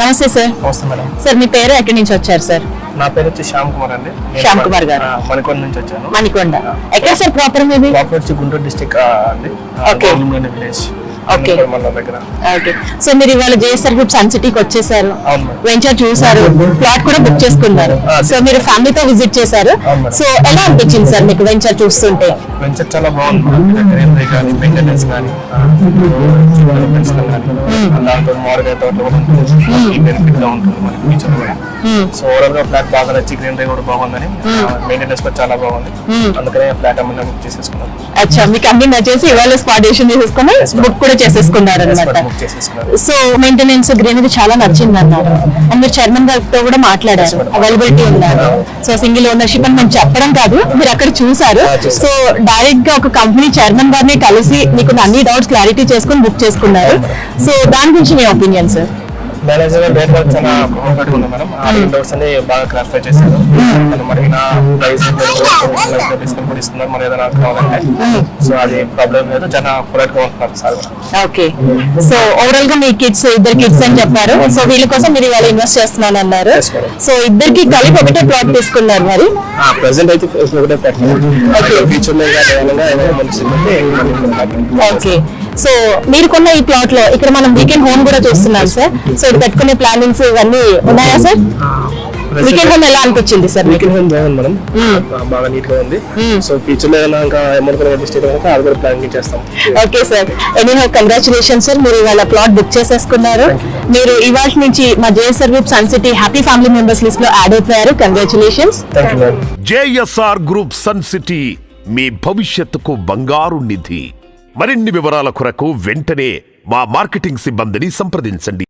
నమస్తే సార్. నమస్తే madam. Sir మీ పేరు ఎక్కడి నుంచి వచ్చారు సార్? నా పేరు వచ్చి శ్యామ్ కుమార్ అండి. శ్యామ్ కుమార్ గారు మణికొండ నుంచి వచ్చాను. మణికొండ ఎక్కడ సార్ ప్రాపర్ మీది? ప్రాపర్ వచ్చి గుంటూరు డిస్ట్రిక్ట్ అండి. ఓకే. విలేజ్. ఓకే. దగ్గర. ఓకే. సో మీరు ఇవాళ జేఎస్ఆర్ గ్రూప్ సన్ సిటీకి వచ్చేసారు, అవును మేడం. వెంచర్ చూసారు, ప్లాట్ కూడా బుక్ చేసుకున్నారు. సో మీరు ఫ్యామిలీతో విజిట్ చేశారు. అవును మేడం. సో ఎలా అనిపించింది సార్ మీకు వెంచర్ చూస్తుంటే? వెంచర్ చాలా బాగుంది. గ్రీనరీ కానీ మెయింటెనెన్స్ కానీ పెంచడం కానీ దాంతో మామిడికాయ తోటలు కూడా బెనిఫిట్ గా ఉంటుంది మనకి ఫ్యూచర్ కూడా. సో ఓవరాల్ గా ఫ్లాట్ బాగా నచ్చి గ్రీనరీ కూడా బాగుందని, మెయింటెనెన్స్ కూడా చాలా బాగుంది. అందుకనే ఫ్లాట్ అమ్మని బుక్ చేసేసుకున్నాను. అచ్చా, మీకు అన్ని నచ్చేసి ఇవాళ స్పాట్ డెసిషన్ చేసేసుకుని బుక్ కూడా చేసేసుకున్నారు అనమాట. సో మెయింటెనెన్స్ గ్రీనరీ చాలా నచ్చింది అన్నారు. అండ్ మీరు చైర్మన్ గారితో కూడా మాట్లాడారు, అవైలబిలిటీ ఉన్నారు. సో సింగిల్ ఓనర్షిప్ అని మేము చెప్పడం కాదు, మీరు అక్కడ చూసారు. సో డైరెక్ట్ గా ఒక కంపెనీ చైర్మన్ గారిని కలిసి మీకు అన్ని డౌట్స్ క్లారిటీ చేసుకుని బుక్ చేసుకున్నారు. సో దాని గురించి మీ opinion sir? Manager rate work చాలా కంఫర్ట్ ఉంది మేడం. ఆ డౌట్స్ అన్ని బాగా క్లారిఫై చేశారు. మరి నా ప్రైస్ డిస్కౌంట్ కూడా ఇస్తున్నారు మరి ఏదైనా కావాలంటే. సో అది ప్రాబ్లం లేదు, చాలా పొలైట్ గా ఉంటున్నారు సార్. ఓకే. సో ఓవరాల్ గా మీ కిడ్స్, ఇద్దరు కిడ్స్ అని చెప్పారు. సో వీళ్ళ కోసం మీరు ఇవాళ ఇన్వెస్ట్ చేస్తున్నాను అన్నారు. సో ఇద్దరికి కలిపి ఒకటే ప్లాట్ తీసుకున్నారు మరి? ప్రెసెంట్ అయితే ఒకటే పెట్టాను. ఫ్యూచర్ లో ఓకే. సో మీరు కొన్న ఈ ప్లాట్ లో ఇక్కడ మనం వీకెండ్ హోమ్ కూడా చూస్తున్నాం సార్. సో ఇది పెట్టుకునే ప్లానింగ్స్ ఇవన్నీ ఉన్నాయా సార్? వీకెండ్ హోమ్ ఎలా అనిపించింది సార్? వీకెండ్ హోమ్ బాగుంది మేడం, బాగా నీట్ గా ఉంది. సో ఫ్యూచర్ లో ఇంకా అమౌంట్ అది కూడా ప్లానింగ్ చేస్తాం. Okay sir, anyhow congratulation sir, మీరు ఇవాళ ప్లాట్ బుక్ చేసేసుకున్నారు. మీరు ఇవాళ నుంచి మా JSR group Sun City happy family members list లో యాడ్ అయిపోయారు. Congratulations. JSR group Sun City మీ భవిష్యత్తుకు బంగారు నిధి. మరిన్ని వివరాల కొరకు వెంటనే మా మార్కెటింగ్ సిబ్బందిని సంప్రదించండి.